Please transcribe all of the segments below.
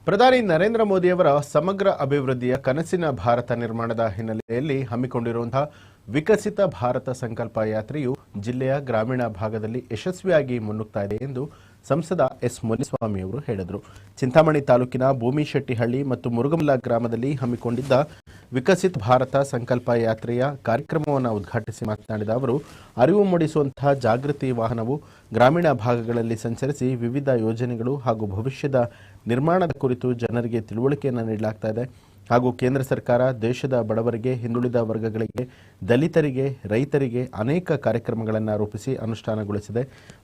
ಪ್ರಧಾನಿ ನರೇಂದ್ರ ಮೋದಿಯವರ ಸಮಗ್ರ ಅಭಿವೃದ್ಧಿಯ ಕನಸಿನ ಭಾರತ ನಿರ್ಮಾಣದ ಹಿನ್ನೆಲೆಯಲ್ಲಿ ಹಮ್ಮಿಕೊಂಡಿರುವಂತಹ ವಿಕಸಿತ ಭಾರತ ಸಂಕಲ್ಪ ಯಾತ್ರೆಯು ಜಿಲ್ಲೆಯ ಗ್ರಾಮೀಣ ಭಾಗದಲ್ಲಿ ಯಶಸ್ವಿಯಾಗಿ ಮುನ್ನುಗ್ತಾ ಇದೆ ಎಂದು ಸಂಸದ ಎಸ್ ಮುನಿಸ್ವಾಮಿ ಅವರು ಹೇಳಿದರು. ಚಿಂತಾಮಣಿ ತಾಲೂಕಿನ ಭೂಮಿಶೆಟ್ಟಿಹಳ್ಳಿ ಮತ್ತು ಮುರುಗಮಲ್ಲ ಗ್ರಾಮದಲ್ಲಿ ಹಮ್ಮಿಕೊಂಡಿದ್ದ ವಿಕಸಿತ ಭಾರತ ಸಂಕಲ್ಪ ಯಾತ್ರೆಯ ಕಾರ್ಯಕ್ರಮವನ್ನು ಉದ್ಘಾಟಿಸಿ ಮಾತನಾಡಿದ ಅವರು, ಅರಿವು ಮೂಡಿಸುವಂತಹ ಜಾಗೃತಿ ವಾಹನವು ಗ್ರಾಮೀಣ ಭಾಗಗಳಲ್ಲಿ ಸಂಚರಿಸಿ ವಿವಿಧ ಯೋಜನೆಗಳು ಹಾಗೂ ಭವಿಷ್ಯದ ನಿರ್ಮಾಣದ ಕುರಿತು ಜನರಿಗೆ ತಿಳುವಳಿಕೆಯನ್ನು ನೀಡಲಾಗ್ತಾ ಇದೆ. ಹಾಗೂ ಕೇಂದ್ರ ಸರ್ಕಾರ ದೇಶದ ಬಡವರಿಗೆ, ಹಿಂದುಳಿದ ವರ್ಗಗಳಿಗೆ, ದಲಿತರಿಗೆ, ರೈತರಿಗೆ ಅನೇಕ ಕಾರ್ಯಕ್ರಮಗಳನ್ನು ರೂಪಿಸಿ ಅನುಷ್ಠಾನಗೊಳಿಸಿದೆ.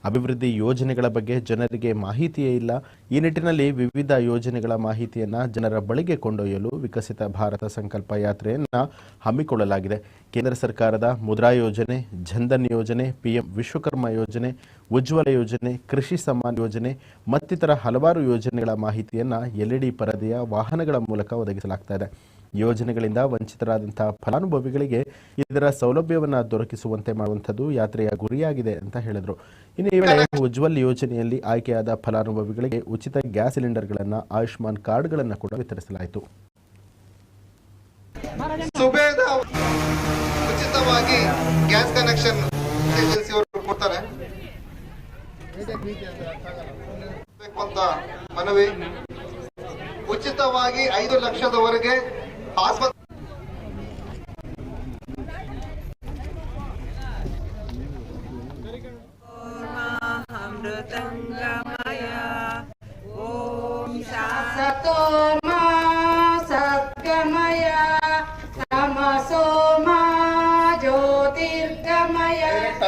ಅಭಿವೃದ್ಧಿ ಯೋಜನೆಗಳ ಬಗ್ಗೆ ಜನರಿಗೆ ಮಾಹಿತಿಯೇ ಇಲ್ಲ. ಈ ನಿಟ್ಟಿನಲ್ಲಿ ವಿವಿಧ ಯೋಜನೆಗಳ ಮಾಹಿತಿಯನ್ನು ಜನರ ಬಳಿಗೆ ಕೊಂಡೊಯ್ಯಲು ವಿಕಸಿತ ಭಾರತ ಸಂಕಲ್ಪ ಯಾತ್ರೆಯನ್ನು ಹಮ್ಮಿಕೊಳ್ಳಲಾಗಿದೆ. ಕೇಂದ್ರ ಸರ್ಕಾರದ ಮುದ್ರಾ ಯೋಜನೆ, ಜನ್ಧನ್ ಯೋಜನೆ, PM ವಿಶ್ವಕರ್ಮ ಯೋಜನೆ, ಉಜ್ವಲ ಯೋಜನೆ, ಕೃಷಿ ಸಮ್ಮಾನ್ ಯೋಜನೆ ಮತ್ತಿತರ ಹಲವಾರು ಯೋಜನೆಗಳ ಮಾಹಿತಿಯನ್ನು LED ಪರದೆಯ ವಾಹನಗಳ ಮೂಲಕ ಒದಗಿಸಲಾಗ್ತಾ ಇದೆ. ಯೋಜನೆಗಳಿಂದ ವಂಚಿತರಾದಂತಹ ಫಲಾನುಭವಿಗಳಿಗೆ ಇದರ ಸೌಲಭ್ಯವನ್ನು ದೊರಕಿಸುವಂತೆ ಮಾಡುವಂಥದ್ದು ಯಾತ್ರೆಯ ಗುರಿಯಾಗಿದೆ ಅಂತ ಹೇಳಿದರು. ಇನ್ನು ಈ ವೇಳೆ ಉಜ್ವಲ್ ಯೋಜನೆಯಲ್ಲಿ ಆಯ್ಕೆಯಾದ ಫಲಾನುಭವಿಗಳಿಗೆ ಉಚಿತ ಗ್ಯಾಸ್ ಸಿಲಿಂಡರ್ಗಳನ್ನು, ಆಯುಷ್ಮಾನ್ ಕಾರ್ಡ್ಗಳನ್ನು ಕೂಡ ವಿತರಿಸಲಾಯಿತು. ಉಚಿತವಾಗಿ ಗ್ಯಾಸ್ ಕನೆಕ್ಷನ್ ಏಜೆನ್ಸಿ ಅವರು ಕೊಡ್ತಾರೆ ಅಂತ ಮನವಿ. ಉಚಿತವಾಗಿ 5 ಲಕ್ಷದವರೆಗೆ ಆಸ್ಪತ್ರೆ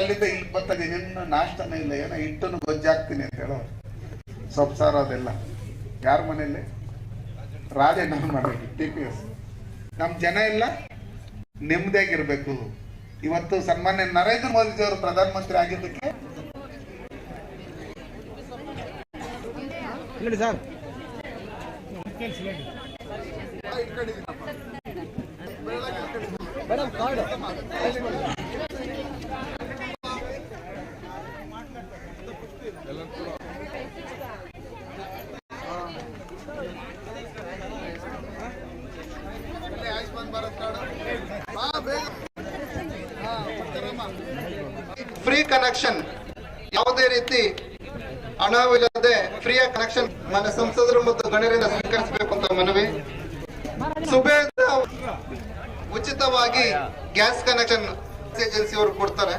ಅಲ್ಲಿಂದ ಇಲ್ಲಿ ಬರ್ತಾನೆ ನಿನ್ನ ನಾಷ್ಟನೇ ಇಲ್ಲ, ಏನೋ ಹಿಟ್ಟನ್ನು ಗೊಜ್ಜಾಗ್ತೀನಿ ಅಂತ ಹೇಳೋ ಸೊಪ್ಪು ಸಾರು ಅದೆಲ್ಲ ಯಾರ ಮನೆಯಲ್ಲಿ ರಾಜಣ್ಣ ಮಾಡಬೇಕು. TPS ನಮ್ಮ ಜನ ಎಲ್ಲ ನೆಮ್ಮದಿಯಾಗಿರ್ಬೇಕು. ಇವತ್ತು ಸನ್ಮಾನ್ಯ ನರೇಂದ್ರ ಮೋದಿ ಅವರು ಪ್ರಧಾನಮಂತ್ರಿ ಆಗಿದ್ದಕ್ಕೆ ಫ್ರೀ ಕನೆಕ್ಷನ್, ಯಾವುದೇ ರೀತಿ ಹಣವಿಲ್ಲದೆ ಫ್ರೀಯ ಕನೆಕ್ಷನ್ ನನ್ನ ಸಂಸದರು ಮತ್ತು ಗಣ್ಯರಿಂದ ಸ್ವೀಕರಿಸಬೇಕು ಅಂತ ಮನವಿ. ಸುಬೇದ ಉಚಿತವಾಗಿ ಗ್ಯಾಸ್ ಕನೆಕ್ಷನ್ ಏಜೆನ್ಸಿ ಅವರು ಕೊಡ್ತಾರೆ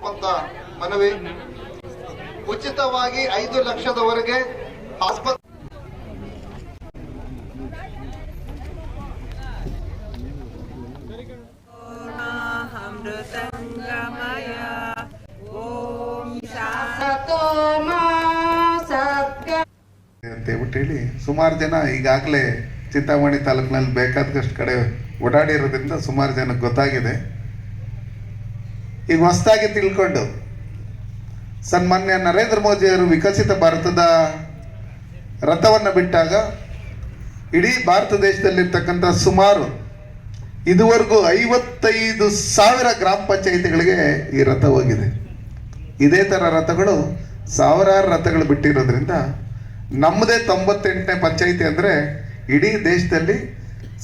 ಅಂತ ಮನವಿ. ಉಚಿತವಾಗಿ 5 ಲಕ್ಷದವರೆಗೆ ಆಸ್ಪತ್ರೆ ಅಂತ ಹೇಳ್ಬಿಟ್ಟು ಹೇಳಿ ಸುಮಾರು ಜನ ಈಗಾಗಲೇ ಚಿಂತಾಮಣಿ ತಾಲೂಕಿನಲ್ಲಿ ಬೇಕಾದಷ್ಟು ಕಡೆ ಓಡಾಡಿರೋದ್ರಿಂದ ಸುಮಾರು ಜನಕ್ಕೆ ಗೊತ್ತಾಗಿದೆ. ಈಗ ಹೊಸದಾಗಿ ತಿಳ್ಕೊಂಡು ಸನ್ಮಾನ್ಯ ನರೇಂದ್ರ ಮೋದಿಯವರು ವಿಕಸಿತ ಭಾರತದ ರಥವನ್ನು ಬಿಟ್ಟಾಗ ಇಡೀ ಭಾರತ ದೇಶದಲ್ಲಿರ್ತಕ್ಕಂಥ ಸುಮಾರು ಇದುವರೆಗೂ 55,000 ಗ್ರಾಮ ಪಂಚಾಯಿತಿಗಳಿಗೆ ಈ ರಥ ಹೋಗಿದೆ. ಇದೇ ಥರ ರಥಗಳು ಸಾವಿರಾರು ರಥಗಳು ಬಿಟ್ಟಿರೋದ್ರಿಂದ ನಮ್ಮದೇ 98ನೇ ಪಂಚಾಯಿತಿ ಅಂದರೆ ಇಡೀ ದೇಶದಲ್ಲಿ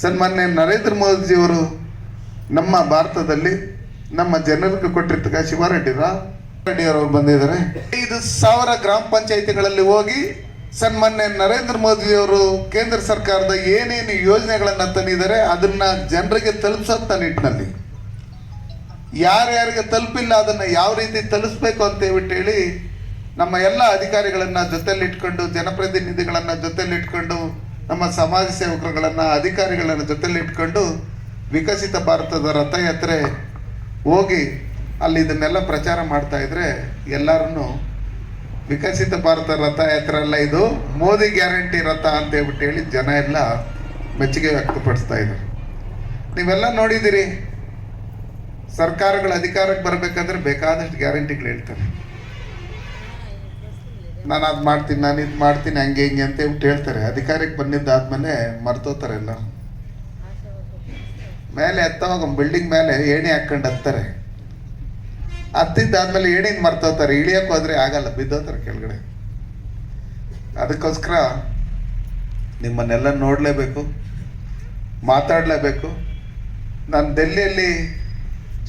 ಸನ್ಮಾನ್ಯ ನರೇಂದ್ರ ಮೋದಿಜಿಯವರು ನಮ್ಮ ಭಾರತದಲ್ಲಿ ನಮ್ಮ ಜನರಿಗೆ ಕೊಟ್ಟಿರ್ತಕ್ಕ ಶಿವಾರೆಡ್ಡಿಯವರು ಬಂದಿದ್ದಾರೆ. 5,000 ಗ್ರಾಮ ಪಂಚಾಯಿತಿಗಳಲ್ಲಿ ಹೋಗಿ ಸನ್ಮಾನ್ಯ ನರೇಂದ್ರ ಮೋದಿಯವರು ಕೇಂದ್ರ ಸರ್ಕಾರದ ಏನೇನು ಯೋಜನೆಗಳನ್ನು ತಂದಿದ್ದಾರೆ ಅದನ್ನ ಜನರಿಗೆ ತಲುಪಿಸೋಂಥ ನಿಟ್ಟಿನಲ್ಲಿ ಯಾರ್ಯಾರಿಗೆ ತಲುಪಿಲ್ಲ ಅದನ್ನು ಯಾವ ರೀತಿ ತಲುಪಿಸ್ಬೇಕು ಅಂತ ಹೇಳ್ಬಿಟ್ಟು ಹೇಳಿ ನಮ್ಮ ಎಲ್ಲ ಅಧಿಕಾರಿಗಳನ್ನು ಜೊತೆಲಿಟ್ಕೊಂಡು, ಜನಪ್ರತಿನಿಧಿಗಳನ್ನು ಜೊತೆಲಿಟ್ಕೊಂಡು, ನಮ್ಮ ಸಮಾಜ ಸೇವಕರುಗಳನ್ನು, ಅಧಿಕಾರಿಗಳನ್ನು ಜೊತೆಲಿಟ್ಕೊಂಡು ವಿಕಸಿತ ಭಾರತದ ರಥಯಾತ್ರೆ ಹೋಗಿ ಅಲ್ಲಿ ಇದನ್ನೆಲ್ಲ ಪ್ರಚಾರ ಮಾಡ್ತಾ ಇದ್ರೆ ಎಲ್ಲರೂ ವಿಕಸಿತ ಭಾರತ ರಥಯಾತ್ರೆ ಅಲ್ಲ, ಇದು ಮೋದಿ ಗ್ಯಾರಂಟಿ ರಥ ಅಂತ ಹೇಳ್ಬಿಟ್ಟು ಹೇಳಿ ಜನ ಎಲ್ಲ ಮೆಚ್ಚುಗೆ ವ್ಯಕ್ತಪಡಿಸ್ತಾ ಇದ್ದಾರೆ. ನೀವೆಲ್ಲ ನೋಡಿದ್ದೀರಿ, ಸರ್ಕಾರಗಳ ಅಧಿಕಾರಕ್ಕೆ ಬರಬೇಕಾದ್ರೆ ಬೇಕಾದಷ್ಟು ಗ್ಯಾರಂಟಿಗಳು ಹೇಳ್ತಾರೆ. ನಾನು ಅದು ಮಾಡ್ತೀನಿ, ನಾನು ಇದು ಮಾಡ್ತೀನಿ, ಹಂಗೆ ಹಿಂಗೆ ಅಂತ ಹೇಳ್ಬಿಟ್ಟು ಹೇಳ್ತಾರೆ. ಅಧಿಕಾರಕ್ಕೆ ಬಂದಿದ್ದಾದ್ಮೇಲೆ ಮರ್ತೋತಾರೆ ಎಲ್ಲ. ಮೇಲೆ ಎತ್ತವಾಗ ಬಿಲ್ಡಿಂಗ್ ಮೇಲೆ ಏಣಿ ಹಾಕೊಂಡು ಹತ್ತಾರೆ. ಹತ್ತಿದ್ದಾದ್ಮೇಲೆ ಏಣಿನ ಮರ್ತೋತಾರೆ, ಇಳಿಯಕ್ಕೆ ಹೋದ್ರೆ ಆಗಲ್ಲ, ಬಿದ್ದೋತಾರೆ ಕೆಳಗಡೆ. ಅದಕ್ಕೋಸ್ಕರ ನಿಮ್ಮನ್ನೆಲ್ಲ ನೋಡಲೇಬೇಕು, ಮಾತಾಡಲೇಬೇಕು. ನಾನು ಡೆಲ್ಲಿಯಲ್ಲಿ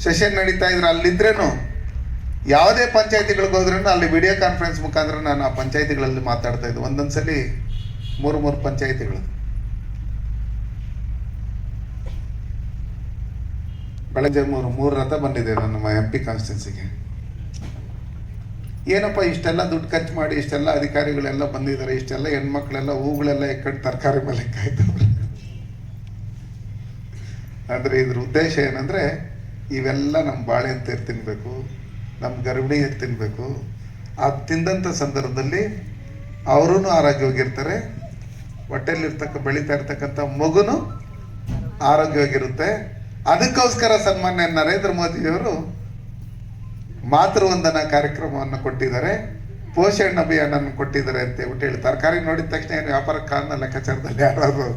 ಸೆಷನ್ ನಡೀತಾ ಇದ್ರೆ ಅಲ್ಲಿದ್ರೇನು ಯಾವುದೇ ಪಂಚಾಯತಿಗಳಿಗೆ ಹೋದ್ರೂ ಅಲ್ಲಿ ವಿಡಿಯೋ ಕಾನ್ಫರೆನ್ಸ್ ಮುಖಾಂತರ ನಾನು ಆ ಪಂಚಾಯತಿಗಳಲ್ಲಿ ಮಾತಾಡ್ತಾ ಇದ್ದೆ. ಒಂದೊಂದು ಸಲ 3 ಪಂಚಾಯತಿಗಳು. ಬೆಳಗ್ಗೆ 3 ರಥ ಬಂದಿದೆ ನಮ್ಮ MP ಕಾನ್ಸ್ಟಿಟ್ಯೂನ್ಸಿಗೆ. ಏನಪ್ಪ ಇಷ್ಟೆಲ್ಲ ದುಡ್ಡು ಖರ್ಚು ಮಾಡಿ ಇಷ್ಟೆಲ್ಲ ಅಧಿಕಾರಿಗಳೆಲ್ಲ ಬಂದಿದ್ದಾರೆ, ಇಷ್ಟೆಲ್ಲ ಹೆಣ್ಮಕ್ಳೆಲ್ಲ ಹೂಗಳೆಲ್ಲ ಎಕ್ಕಟ್ಟು ತರಕಾರಿ ಮೇಲೆ ಕಾಯ್ತವ್ರೆ ಅಂದರೆ ಇದ್ರ ಉದ್ದೇಶ ಏನಂದರೆ ಇವೆಲ್ಲ ನಮ್ಮ ಬಾಳೆ ಎತ್ತಿರು ತಿನ್ನಬೇಕು, ನಮ್ಮ ಗರ್ಭಿಣಿ ಎತ್ತು ತಿನ್ನಬೇಕು. ಅದು ತಿಂದಂಥ ಸಂದರ್ಭದಲ್ಲಿ ಅವರೂ ಆರೋಗ್ಯವಾಗಿರ್ತಾರೆ, ಹೊಟ್ಟೆಲಿರ್ತಕ್ಕ ಬೆಳೀತಾ ಇರ್ತಕ್ಕಂಥ ಮಗುನು ಆರೋಗ್ಯವಾಗಿರುತ್ತೆ. ಅದಕ್ಕೋಸ್ಕರ ಸನ್ಮಾನ್ಯ ನರೇಂದ್ರ ಮೋದಿಯವರು ಮಾತೃವಂದನಾ ಕಾರ್ಯಕ್ರಮವನ್ನು ಕೊಟ್ಟಿದ್ದಾರೆ, ಪೋಷಣ್ ಅಭಿಯಾನ ಕೊಟ್ಟಿದ್ದಾರೆ ಅಂತ ಹೇಳಿ. ತರಕಾರಿ ನೋಡಿದ ತಕ್ಷಣ ಏನು ವ್ಯಾಪಾರ ಕಾರಣ ಲೆಕ್ಕಾಚಾರದಲ್ಲಿ ಯಾರಾದ್ರು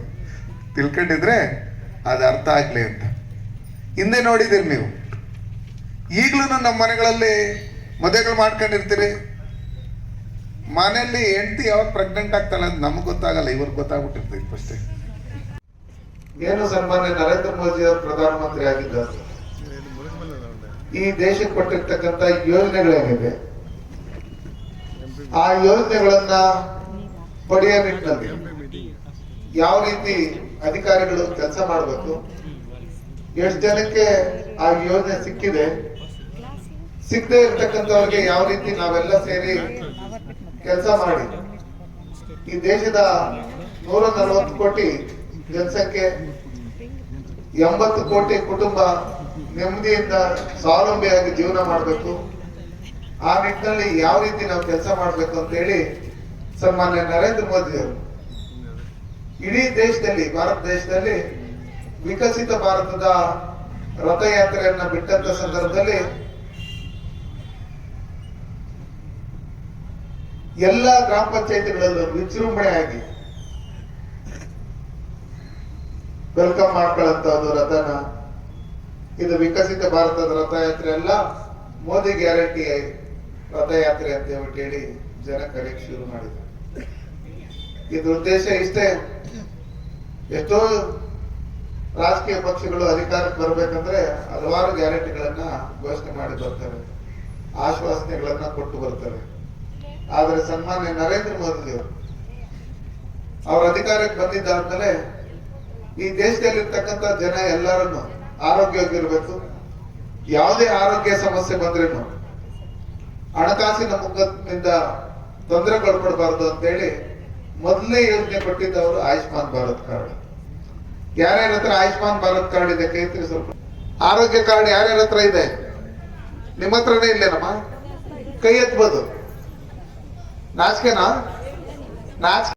ತಿಳ್ಕೊಂಡಿದ್ರೆ ಅದು ಅರ್ಥ ಆಗಲಿ ಅಂತ. ಹಿಂದೆ ನೋಡಿದ್ದೀರಿ ನೀವು, ಈಗಲೂ ನಮ್ಮ ಮನೆಗಳಲ್ಲಿ ಮದುವೆಗಳು ಮಾಡ್ಕೊಂಡಿರ್ತೀರಿ. ಮನೆಯಲ್ಲಿ ಹೆಂಡತಿ ಯಾವಾಗ ಪ್ರೆಗ್ನೆಂಟ್ ಆಗ್ತಾಳೆ ಅಂತ ನಮಗೆ ಗೊತ್ತಾಗಲ್ಲ, ಇವ್ರಿಗೆ ಗೊತ್ತಾಗ್ಬಿಟ್ಟಿರ್ತದೆ ಫಸ್ಟೇ. ಏನು ಸನ್ಮಾನ್ಯ ನರೇಂದ್ರ ಮೋದಿ ಅವರು ಪ್ರಧಾನಮಂತ್ರಿ ಆಗಿದ್ದಾರೆ, ಈ ದೇಶಕ್ಕೆ ಕೊಟ್ಟಿರ್ತಕ್ಕಂಥ ಯೋಜನೆಗಳೇನಿದೆ ಆ ಯೋಜನೆಗಳನ್ನ ಪಡೆಯೋ ನಿಟ್ಟಿನಲ್ಲಿ ಯಾವ ರೀತಿ ಅಧಿಕಾರಿಗಳು ಕೆಲಸ ಮಾಡಬೇಕು, ಎಷ್ಟು ಜನಕ್ಕೆ ಆ ಯೋಜನೆ ಸಿಕ್ಕಿದೆ, ಸಿಕ್ಕದೆ ಇರ್ತಕ್ಕಂಥವ್ರಿಗೆ ಯಾವ ರೀತಿ ನಾವೆಲ್ಲ ಸೇರಿ ಕೆಲಸ ಮಾಡಿ ಈ ದೇಶದ 140 ಕೋಟಿ ಜನಸಂಖ್ಯೆ, 80 ಕೋಟಿ ಕುಟುಂಬ ನೆಮ್ಮದಿಯಿಂದ ಸ್ವಾವಲಂಬಿಯಾಗಿ ಜೀವನ ಮಾಡಬೇಕು, ಆ ನಿಟ್ಟಿನಲ್ಲಿ ಯಾವ ರೀತಿ ನಾವು ಕೆಲಸ ಮಾಡಬೇಕು ಅಂತ ಹೇಳಿ ಸನ್ಮಾನ್ಯ ನರೇಂದ್ರ ಮೋದಿ ಅವರು ಇಡೀ ದೇಶದಲ್ಲಿ, ಭಾರತ ದೇಶದಲ್ಲಿ ವಿಕಸಿತ ಭಾರತದ ರಥಯಾತ್ರೆಯನ್ನ ಬಿಟ್ಟಂತ ಸಂದರ್ಭದಲ್ಲಿ ಎಲ್ಲ ಗ್ರಾಮ ಪಂಚಾಯತಿಗಳಲ್ಲೂ ವಿಜೃಂಭಣೆಯಾಗಿ ವೆಲ್ಕಮ್ ಮಾಡ್ಕೊಳ್ಳಂತದ್ದು ರಥನ. ಇದು ವಿಕಸಿತ ಭಾರತದ ರಥಯಾತ್ರೆ ಅಲ್ಲ, ಮೋದಿ ಗ್ಯಾರಂಟಿ ರಥಯಾತ್ರೆ ಅಂತ ಹೇಳಿ ಜನ ಕರೆಯಕ್ಕೆ ಶುರು ಮಾಡಿದ್ರು. ಇದ್ರ ಉದ್ದೇಶ ಇಷ್ಟೇ, ಎಷ್ಟೋ ರಾಜಕೀಯ ಪಕ್ಷಗಳು ಅಧಿಕಾರಕ್ಕೆ ಬರ್ಬೇಕಂದ್ರೆ ಹಲವಾರು ಗ್ಯಾರಂಟಿಗಳನ್ನ ಘೋಷಣೆ ಮಾಡಿ ಬರ್ತಾರೆ, ಆಶ್ವಾಸನೆಗಳನ್ನ ಕೊಟ್ಟು ಬರ್ತಾರೆ. ಆದ್ರೆ ಸನ್ಮಾನ್ಯ ನರೇಂದ್ರ ಮೋದಿ ಅವರು ಅವ್ರ ಅಧಿಕಾರಕ್ಕೆ ಬಂದಿದ್ದಾದ್ಮೇಲೆ ಈ ದೇಶದಲ್ಲಿರ್ತಕ್ಕಂಥ ಜನ ಎಲ್ಲರನ್ನು ಆರೋಗ್ಯವಾಗಿರ್ಬೇಕು, ಯಾವುದೇ ಆರೋಗ್ಯ ಸಮಸ್ಯೆ ಬಂದ್ರೇನು ಹಣಕಾಸಿನ ಮುಖದಿಂದ ತೊಂದರೆಗೊಳಪಡಬಾರ್ದು ಅಂತೇಳಿ ಮೊದಲನೇ ಯೋಜನೆ ಕೊಟ್ಟಿದ್ದವರು ಆಯುಷ್ಮಾನ್ ಭಾರತ್ ಕಾರ್ಡ್. ಯಾರ್ಯಾರ ಹತ್ರ ಆಯುಷ್ಮಾನ್ ಭಾರತ್ ಕಾರ್ಡ್ ಇದೆ ಕೈ ಎತ್ತಿರಿ ಸ್ವಲ್ಪ. ಆರೋಗ್ಯ ಕಾರ್ಡ್ ಯಾರ್ಯಾರ ಹತ್ರ ಇದೆ? ನಿಮ್ಮ ಹತ್ರನೇ ಇಲ್ಲೇನಮ್ಮ? ಕೈ ಎತ್ತಬಹುದು. ನಾಚಿಕೆನಾ? ನಾಚಿಕೆ